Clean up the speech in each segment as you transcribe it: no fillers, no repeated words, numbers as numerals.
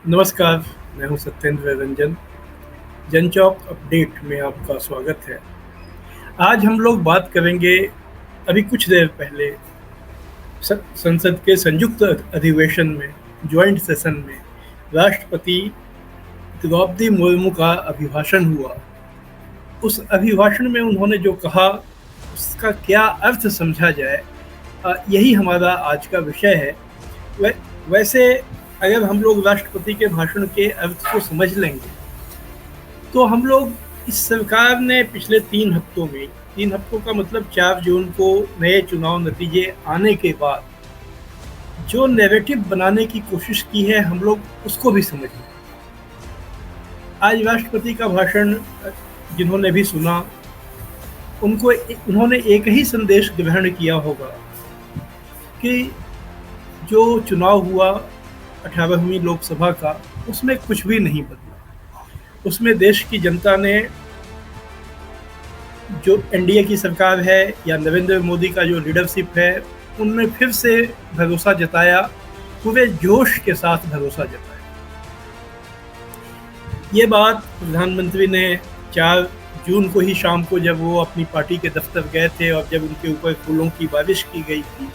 नमस्कार, मैं हूं सत्येंद्र रंजन। जनचौक अपडेट में आपका स्वागत है। आज हम लोग बात करेंगे अभी कुछ देर पहले संसद के संयुक्त अधिवेशन में, जॉइंट सेशन में राष्ट्रपति द्रौपदी मुर्मू का अभिभाषण हुआ। उस अभिभाषण में उन्होंने जो कहा, उसका क्या अर्थ समझा जाए, यही हमारा आज का विषय है। वैसे अगर हम लोग राष्ट्रपति के भाषण के अर्थ को समझ लेंगे तो हम लोग, इस सरकार ने पिछले 3 हफ्तों में, 3 हफ्तों का मतलब 4 जून को नए चुनाव नतीजे आने के बाद जो नैरेटिव बनाने की कोशिश की है, हम लोग उसको भी समझ लें। आज राष्ट्रपति का भाषण जिन्होंने भी सुना, उन्होंने एक ही संदेश ग्रहण किया होगा कि जो चुनाव हुआ 18वीं लोकसभा का, उसमें कुछ भी नहीं बदला। उसमें देश की जनता ने, जो एनडीए की सरकार है या नरेंद्र मोदी का जो लीडरशिप है, उनमें फिर से भरोसा जताया, पूरे जोश के साथ भरोसा जताया। ये बात प्रधानमंत्री ने 4 जून को ही शाम को, जब वो अपनी पार्टी के दफ्तर गए थे और जब उनके ऊपर फूलों की बारिश की गई थी,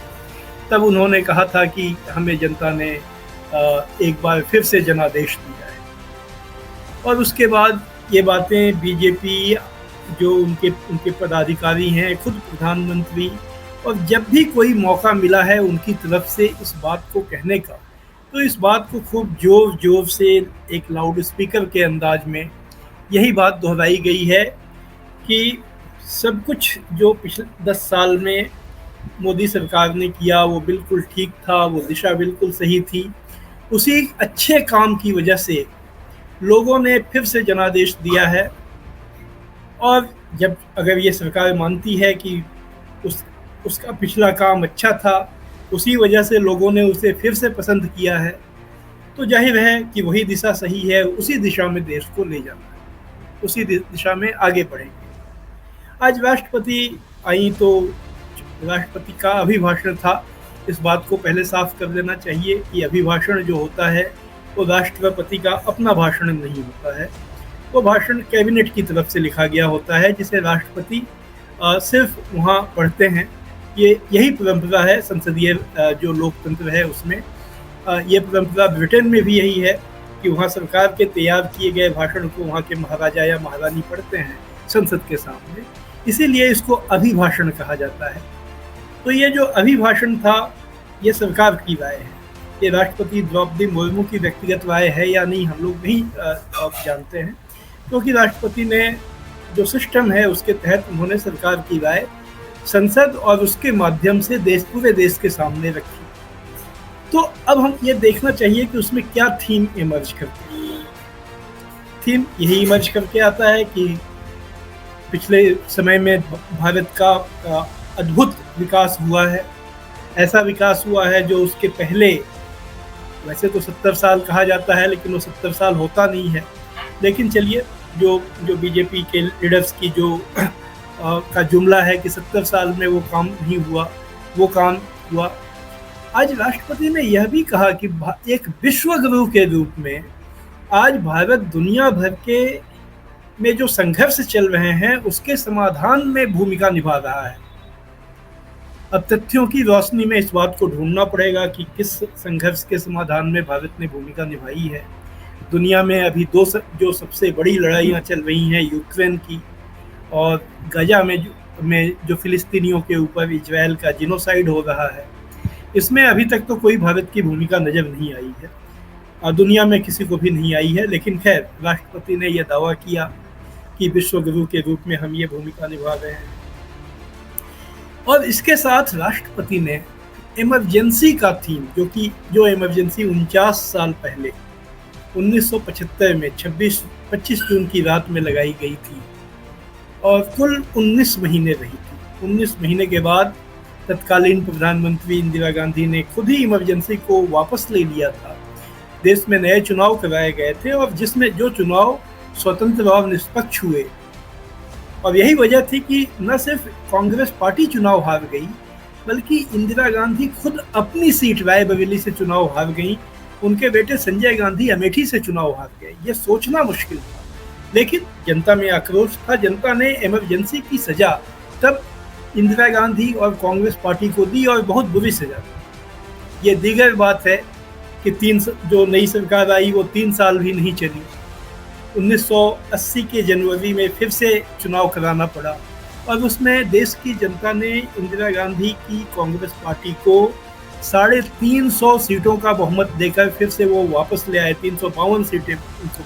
तब उन्होंने कहा था कि हमें जनता ने एक बार फिर से जनादेश दिया है। और उसके बाद ये बातें बीजेपी, जो उनके पदाधिकारी हैं, खुद प्रधानमंत्री, और जब भी कोई मौका मिला है उनकी तरफ से इस बात को कहने का, तो इस बात को खूब जोर जोर से एक लाउड स्पीकर के अंदाज में यही बात दोहराई गई है कि सब कुछ जो पिछले 10 साल में मोदी सरकार ने किया वो बिल्कुल ठीक था, वो दिशा बिल्कुल सही थी। उसी अच्छे काम की वजह से लोगों ने फिर से जनादेश दिया है। और जब अगर ये सरकार मानती है कि उसका पिछला काम अच्छा था, उसी वजह से लोगों ने उसे फिर से पसंद किया है, तो जाहिर है कि वही दिशा सही है, उसी दिशा में देश को ले जाना है, उसी दिशा में आगे बढ़ेंगे। आज राष्ट्रपति आई तो राष्ट्रपति का अभिभाषण था। इस बात को पहले साफ कर देना चाहिए कि अभिभाषण जो होता है वो राष्ट्रपति का अपना भाषण नहीं होता है। वो भाषण कैबिनेट की तरफ से लिखा गया होता है, जिसे राष्ट्रपति सिर्फ वहाँ पढ़ते हैं। यही परंपरा है संसदीय जो लोकतंत्र है उसमें। ये परंपरा ब्रिटेन में भी यही है कि वहाँ सरकार के तैयार किए गए भाषण को वहाँ के महाराजा या महारानी पढ़ते हैं संसद के सामने, इसीलिए इसको अभिभाषण कहा जाता है। तो ये जो अभिभाषण था, ये सरकार की राय है। ये राष्ट्रपति द्रौपदी मुर्मू की व्यक्तिगत राय है या नहीं, हम लोग नहीं जानते हैं, क्योंकि राष्ट्रपति ने जो सिस्टम है उसके तहत उन्होंने सरकार की राय संसद और उसके माध्यम से पूरे देश के सामने रखी। तो अब हम ये देखना चाहिए कि उसमें क्या थीम इमर्ज करती है। थीम यही इमर्ज करके आता है कि पिछले समय में भारत का अद्भुत विकास हुआ है। ऐसा विकास हुआ है जो उसके पहले, वैसे तो 70 साल कहा जाता है, लेकिन वो 70 साल होता नहीं है। लेकिन चलिए, जो बीजेपी के लीडर्स की जो का जुमला है कि 70 साल में वो काम नहीं हुआ, वो काम हुआ। आज राष्ट्रपति ने यह भी कहा कि एक विश्व गुरु के रूप में आज भारत दुनिया भर के में जो संघर्ष चल रहे हैं उसके समाधान में भूमिका निभा रहा है। अब तथ्यों की रोशनी में इस बात को ढूंढना पड़ेगा कि किस संघर्ष के समाधान में भारत ने भूमिका निभाई है। दुनिया में अभी जो सबसे बड़ी लड़ाइयाँ चल रही हैं, यूक्रेन की और गजा में जो फिलिस्तीनियों के ऊपर इजराइल का जिनोसाइड हो रहा है, इसमें अभी तक तो कोई भारत की भूमिका नज़र नहीं आई है और दुनिया में किसी को भी नहीं आई है। लेकिन खैर, राष्ट्रपति ने यह दावा किया कि विश्व गुरु के रूप में हम ये भूमिका निभा रहे हैं। और इसके साथ राष्ट्रपति ने इमरजेंसी का थीम, जो इमरजेंसी 49 साल पहले 1975 में 25 जून की रात में लगाई गई थी और कुल 19 महीने रही थी। 19 महीने के बाद तत्कालीन प्रधानमंत्री इंदिरा गांधी ने खुद ही इमरजेंसी को वापस ले लिया था। देश में नए चुनाव कराए गए थे और जिसमें जो चुनाव स्वतंत्र और निष्पक्ष हुए, और यही वजह थी कि न सिर्फ कांग्रेस पार्टी चुनाव हार गई, बल्कि इंदिरा गांधी खुद अपनी सीट रायबरेली से चुनाव हार गई, उनके बेटे संजय गांधी अमेठी से चुनाव हार गए। ये सोचना मुश्किल था, लेकिन जनता में आक्रोश था। जनता ने इमरजेंसी की सजा तब इंदिरा गांधी और कांग्रेस पार्टी को दी, और बहुत बुरी सजा दी। ये दीगर बात है कि जो नई सरकार आई वो 3 साल भी नहीं चली। 1980 के जनवरी में फिर से चुनाव कराना पड़ा, और उसमें देश की जनता ने इंदिरा गांधी की कांग्रेस पार्टी को 350 सीटों का बहुमत देकर फिर से वो वापस ले आए। 352 सीटें उनको।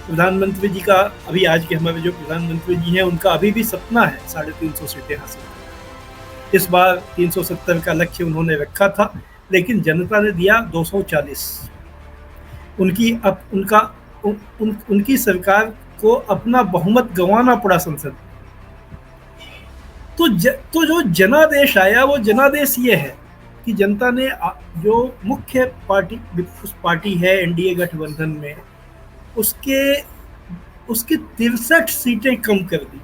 प्रधानमंत्री जी का अभी, आज के हमारे जो प्रधानमंत्री जी हैं, उनका अभी भी सपना है 350 सीटें हासिल करना। इस बार 370 का लक्ष्य उन्होंने रखा था, लेकिन जनता ने दिया 240। उनकी सरकार को अपना बहुमत गंवाना पड़ा संसद। तो जो जनादेश आया, वो जनादेश ये है कि जनता ने जो मुख्य पार्टी है एनडीए गठबंधन में, उसकी 63 सीटें कम कर दी।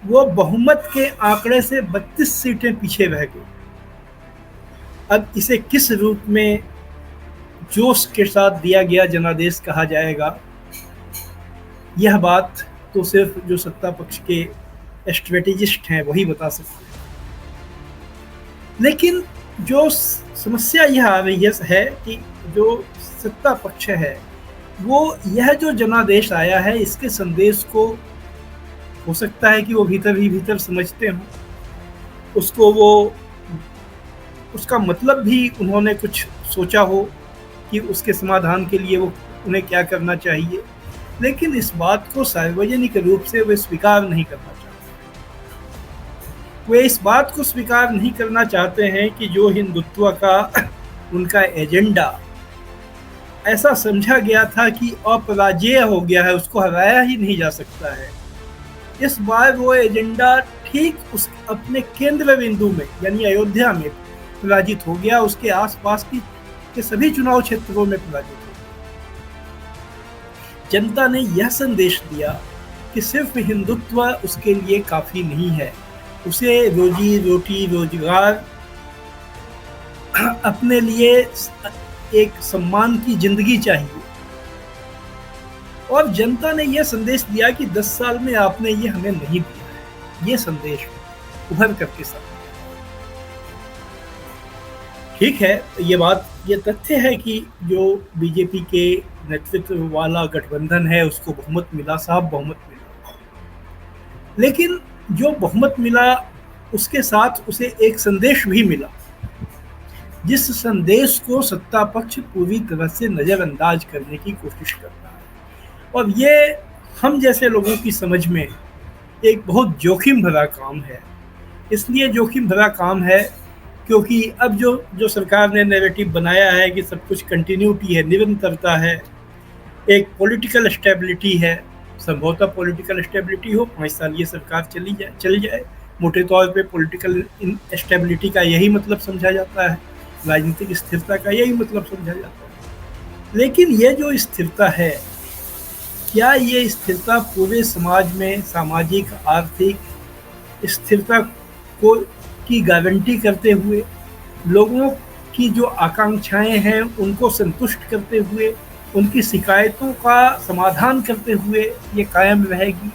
वो बहुमत के आंकड़े से 32 सीटें पीछे रह गई। अब इसे किस रूप में जोश के साथ दिया गया जनादेश कहा जाएगा, यह बात तो सिर्फ जो सत्ता पक्ष के स्ट्रेटेजिस्ट हैं वही बता सकते हैं। लेकिन जो समस्या यह आ रही है कि जो सत्ता पक्ष है, वो यह जो जनादेश आया है, इसके संदेश को हो सकता है कि वो भीतर ही भीतर समझते हों। उसका मतलब भी उन्होंने कुछ सोचा हो कि उसके समाधान के लिए वो उन्हें क्या करना चाहिए, लेकिन इस बात को सार्वजनिक रूप से वे स्वीकार नहीं करना चाहते। वे इस बात को स्वीकार नहीं करना चाहते हैं कि जो हिंदुत्व का उनका एजेंडा ऐसा समझा गया था कि अपराजेय हो गया है, उसको हराया ही नहीं जा सकता है। इस बार वो एजेंडा ठीक उस अपने केंद्र बिंदु में, यानी अयोध्या में पराजित हो गया। उसके आसपास के सभी चुनाव क्षेत्रों में पराजित हो गया। जनता ने यह संदेश दिया कि सिर्फ हिंदुत्व उसके लिए काफी नहीं है, उसे रोजी रोटी, रोजगार, अपने लिए एक सम्मान की जिंदगी चाहिए। और जनता ने यह संदेश दिया कि 10 साल में आपने ये हमें नहीं दिया है। ये संदेश उभर करके सामने। ठीक है, ये तथ्य है कि जो बीजेपी के नेतृत्व वाला गठबंधन है, उसको बहुमत मिला, साफ बहुमत मिला। लेकिन जो बहुमत मिला, उसके साथ उसे एक संदेश भी मिला, जिस संदेश को सत्ता पक्ष पूरी तरह से नजरअंदाज करने की कोशिश कर रहा है। और ये हम जैसे लोगों की समझ में एक बहुत जोखिम भरा काम है। इसलिए जोखिम भरा काम है क्योंकि अब जो सरकार ने नैरेटिव बनाया है कि सब कुछ कंटिन्यूटी है, निरंतरता है, एक पॉलिटिकल स्टेबिलिटी है। संभवतः पॉलिटिकल स्टेबिलिटी हो, 5 साल ये सरकार चली जाए। मोटे तौर पे पॉलिटिकल स्टेबिलिटी का यही मतलब समझा जाता है, राजनीतिक स्थिरता का यही मतलब समझा जाता है। लेकिन ये जो स्थिरता है, क्या ये स्थिरता पूरे समाज में सामाजिक आर्थिक स्थिरता की गारंटी करते हुए, लोगों की जो आकांक्षाएं हैं उनको संतुष्ट करते हुए, उनकी शिकायतों का समाधान करते हुए ये कायम रहेगी,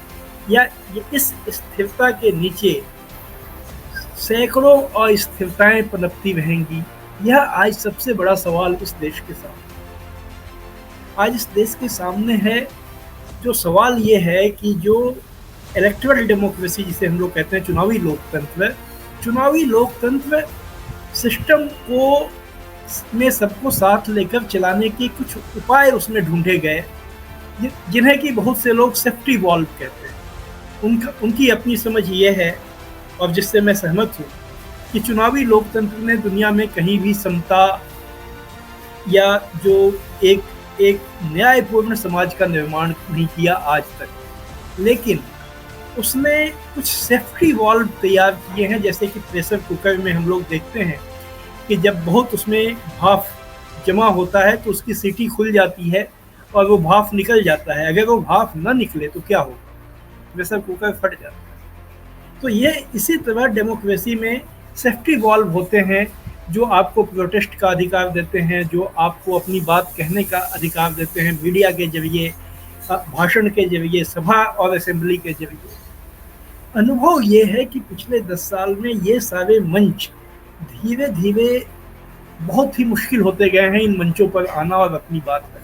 या ये इस स्थिरता के नीचे सैकड़ों अस्थिरताएं पनपती रहेंगी? यह आज सबसे बड़ा सवाल इस देश के सामने आज इस देश के सामने है। जो सवाल ये है कि जो इलेक्टोरल डेमोक्रेसी जिसे हम लोग कहते हैं, चुनावी लोकतंत्र सिस्टम को में सबको साथ लेकर चलाने के कुछ उपाय उसमें ढूंढे गए, जिन्हें कि बहुत से लोग सेफ्टी वॉल्व कहते हैं। उनकी अपनी समझ ये है, और जिससे मैं सहमत हूँ, कि चुनावी लोकतंत्र ने दुनिया में कहीं भी समता या जो एक न्यायपूर्ण समाज का निर्माण नहीं किया आज तक, लेकिन उसने कुछ सेफ्टी वॉल्व तैयार किए हैं। जैसे कि प्रेशर कुकर में हम लोग देखते हैं कि जब बहुत उसमें भाप जमा होता है तो उसकी सीटी खुल जाती है और वो भाप निकल जाता है। अगर वो भाप ना निकले तो क्या होगा? प्रेशर कुकर फट जाता है। तो ये इसी तरह डेमोक्रेसी में सेफ्टी वॉल्व होते हैं जो आपको प्रोटेस्ट का अधिकार देते हैं, जो आपको अपनी बात कहने का अधिकार देते हैं मीडिया के ज़रिए, भाषण के ज़रिए, सभा और असेंबली के ज़रिए। अनुभव ये है कि पिछले 10 साल में ये सारे मंच धीरे-धीरे बहुत ही मुश्किल होते गए हैं इन मंचों पर आना और अपनी बात रखना।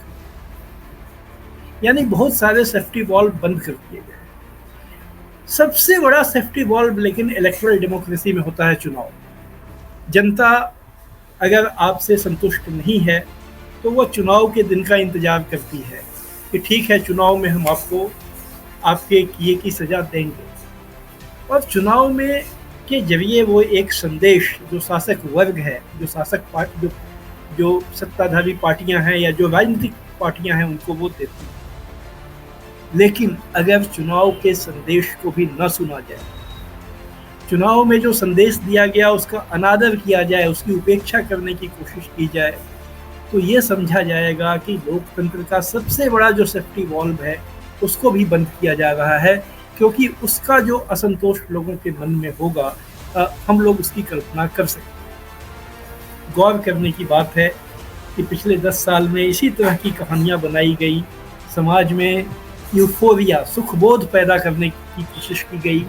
यानी बहुत सारे सेफ्टी वॉल्व बंद कर दिए गए। सबसे बड़ा सेफ्टी वॉल्व लेकिन इलेक्टोरल डेमोक्रेसी में होता है चुनाव। जनता अगर आपसे संतुष्ट नहीं है तो वो चुनाव के दिन का इंतजार करती है कि ठीक है, चुनाव में हम आपको आपके किए की सज़ा देंगे। और चुनाव में के जरिए वो एक संदेश जो शासक वर्ग है, जो शासक पार्टी, जो सत्ताधारी पार्टियां हैं या जो राजनीतिक पार्टियां हैं, उनको वो देती हैं। लेकिन अगर चुनाव के संदेश को भी न सुना जाए, चुनाव में जो संदेश दिया गया उसका अनादर किया जाए, उसकी उपेक्षा करने की कोशिश की जाए, तो ये समझा जाएगा कि लोकतंत्र का सबसे बड़ा जो सेफ्टी वॉल्व है उसको भी बंद किया जा रहा है, क्योंकि उसका जो असंतोष लोगों के मन में होगा हम लोग उसकी कल्पना कर सकते हैं। गौर करने की बात है कि पिछले 10 साल में इसी तरह की कहानियाँ बनाई गई, समाज में यूफोरिया, सुखबोध पैदा करने की कोशिश की गई।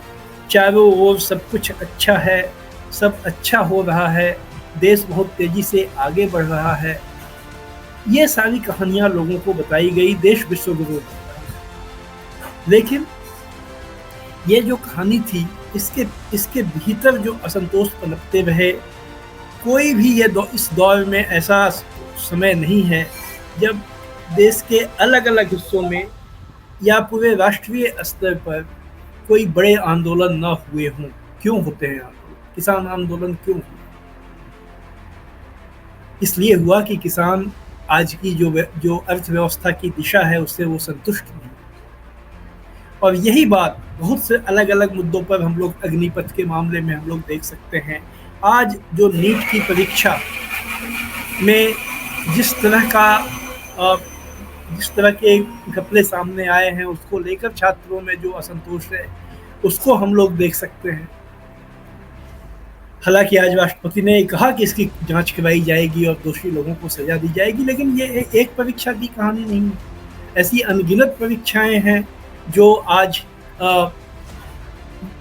चारों ओर सब कुछ अच्छा है, सब अच्छा हो रहा है, देश बहुत तेज़ी से आगे बढ़ रहा है, ये सारी कहानियाँ लोगों को बताई गई, देश विश्वगुरु। लेकिन ये जो कहानी थी, इसके भीतर जो असंतोष पनपते रहे। कोई भी इस दौर में ऐसा समय नहीं है जब देश के अलग अलग हिस्सों में या पूरे राष्ट्रीय स्तर पर कोई बड़े आंदोलन न हुए हों। क्यों होते हैं आंदोलन? किसान आंदोलन क्यों हुआ? इसलिए हुआ कि किसान आज की जो अर्थव्यवस्था की दिशा है उससे वो संतुष्ट नहीं। और यही बात बहुत से अलग अलग मुद्दों पर हम लोग अग्निपथ के मामले में हम लोग देख सकते हैं। आज जो नीट की परीक्षा में जिस तरह के घपले सामने आए हैं, उसको लेकर छात्रों में जो असंतोष है उसको हम लोग देख सकते हैं। हालांकि आज राष्ट्रपति ने कहा कि इसकी जांच करवाई जाएगी और दोषी लोगों को सजा दी जाएगी, लेकिन ये एक परीक्षा की कहानी नहीं है। ऐसी अनगिनत परीक्षाएं हैं जो आज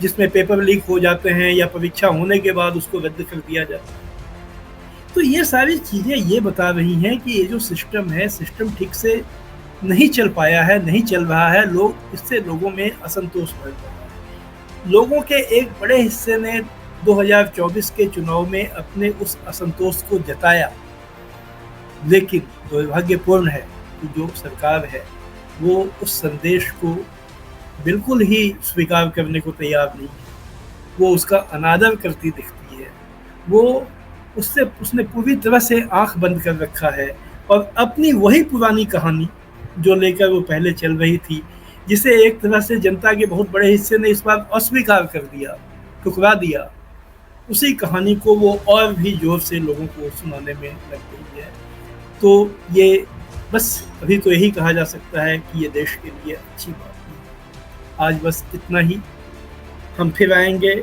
जिसमें पेपर लीक हो जाते हैं या परीक्षा होने के बाद उसको रद्द कर दिया जाता है। तो ये सारी चीज़ें ये बता रही हैं कि ये जो सिस्टम है, सिस्टम ठीक से नहीं चल पाया है, नहीं चल रहा है। इससे लोगों में असंतोष बढ़ रहा है। लोगों के एक बड़े हिस्से ने 2024 के चुनाव में अपने उस असंतोष को जताया, लेकिन दुर्भाग्यपूर्ण है कि जो सरकार है वो उस संदेश को बिल्कुल ही स्वीकार करने को तैयार नहीं है। वो उसका अनादर करती दिखती है। उसने पूरी तरह से आंख बंद कर रखा है और अपनी वही पुरानी कहानी जो लेकर वो पहले चल रही थी, जिसे एक तरह से जनता के बहुत बड़े हिस्से ने इस बार अस्वीकार कर दिया, ठुकरा दिया, उसी कहानी को वो और भी जोर से लोगों को सुनाने में लग गई है। तो ये बस अभी तो यही कहा जा सकता है कि ये देश के लिए अच्छी बात नहीं है। आज बस इतना ही। हम फिर आएंगे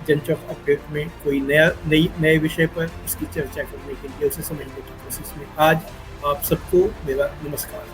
जनचौक अपडेट में कोई नए विषय पर उसकी चर्चा करने के लिए, उसे समझने की कोशिश में। आज आप सबको मेरा नमस्कार।